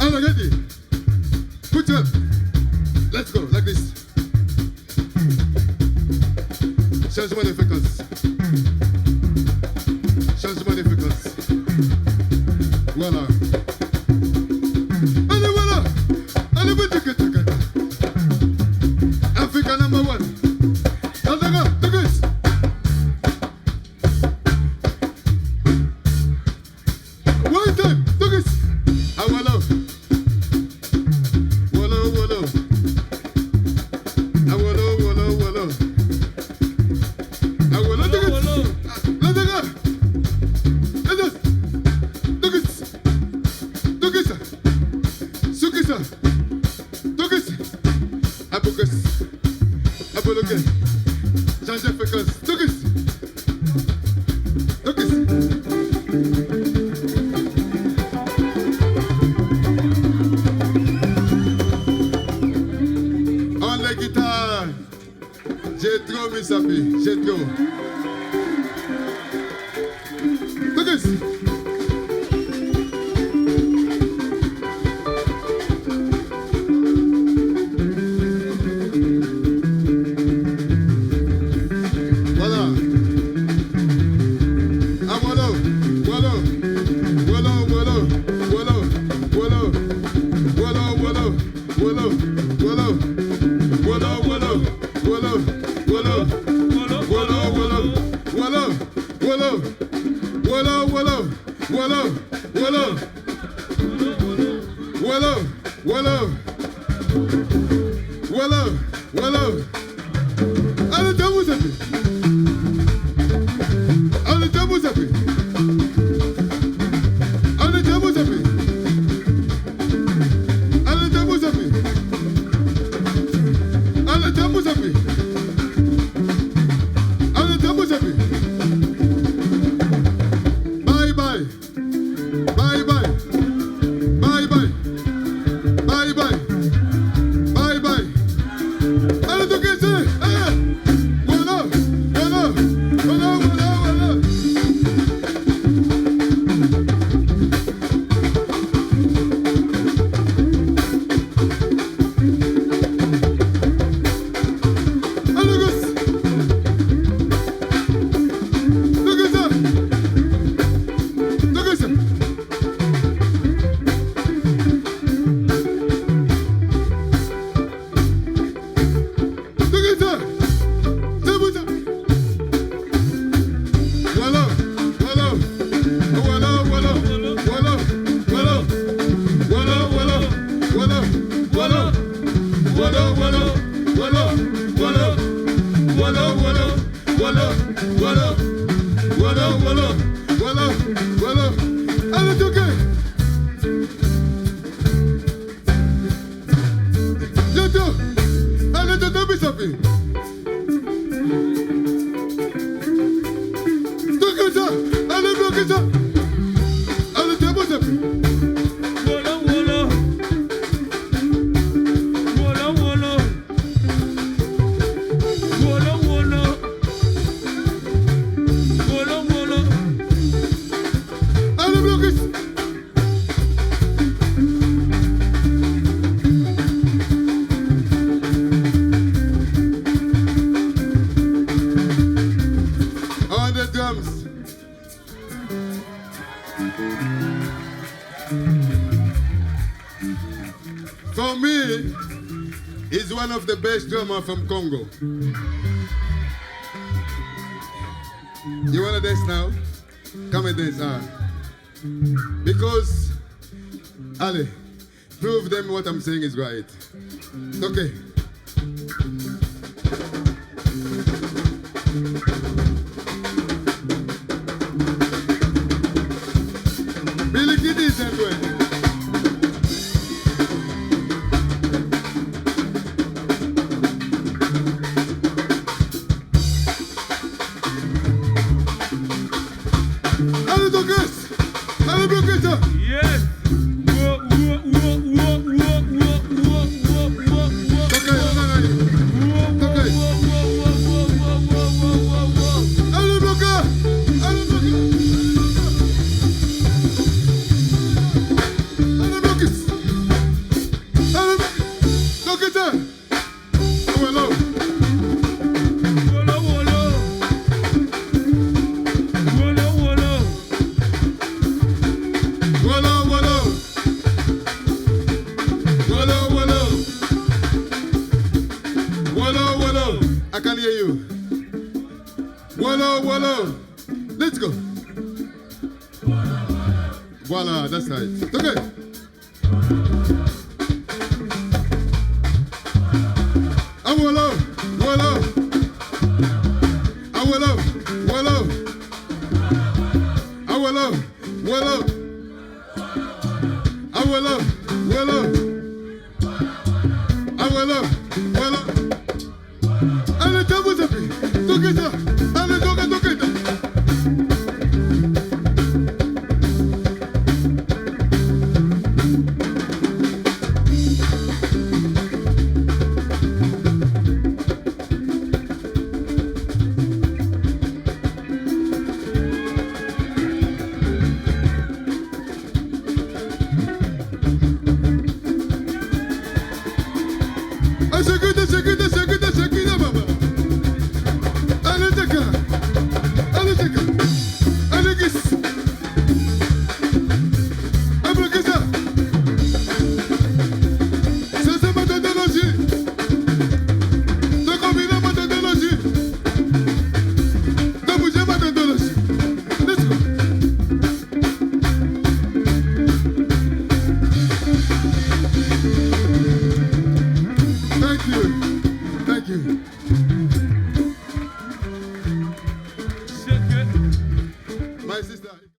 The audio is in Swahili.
Are you ready? Put your, let's go, like this. Changement de fréquence. Changement de fréquence. Voilà. Allez, voilà. Allez, vous dites que Africa number one. Allez, take it. One time, take it. Ah, voilà. Wolo, wolo. Ah, wolo, wolo, wolo. Ah, wolo, take it. Let's go. Let's take it. Take it. Sukisa. Take it. Abukas. Aboloke. Change de fréquence. Take it. Take it. On la guitare, Jethro Misapi, Jethro. Look at this. Voilà. Ah, voilà. Voilà. Voilà, voilà. Voilà. Voilà. Voilà, voilà. Voilà. Voilà. Wolo, wolo, wolo, wolo, wolo, wolo, wolo, wolo, wolo, wolo, wolo, wolo, wolo, wolo, wolo, wolo. Allez, t'as-vous ça fait? Allez, t'as-vous ça fait? Allez, t'as-vous ça fait? Allez, t'as-vous ça fait? Allez, t'as-vous ça fait? Allez, t'as-vous ça fait? Bye bye. Bye bye. Bye bye. Bye bye. Bye bye. Allez, t'as qu'à ça? Voilà. Voilà. Voilà, voilà, voilà. Allez, gosse. Look at that. Look at that. Look at that. Double tap. Voilà. Voilà. Voilà, voilà. Voilà. Voilà. Voilà, voilà. Voilà. Voilà. Voilà, voilà. Voilà. Voilà. Voilà, voilà. Voilà. Voilà. Voilà, voilà. Voilà. Voilà. Allez, toquez. Jethro. Allez, Jethro Misapi. Toquez ça. Allez, bloquez ça. Allez, Jethro Misapi. Wolo, wolo. Wolo, wolo. Wolo, wolo. Wolo, wolo. Allez, bloquez ça. On the drums. For me, he's one of the best drummers from Congo. You wanna dance now? Come and dance, because, allez, prove them what I'm saying is right. Okay. Billy Kitty is that way. Allez, Douglas! Allez, bloquez ça! Yes. Wo, wo, wo, wo, wo, wo, wo, wo, wo, wo. Okay, Wolo. Let's go. Voila, that's right. Okay. Wolo, Wolo. Wolo, Wolo. Wolo, Wolo. Wolo, Wolo. Wolo, Wolo. Allez, t'as vous appelé. Toquez ça. Allez, toquez ça.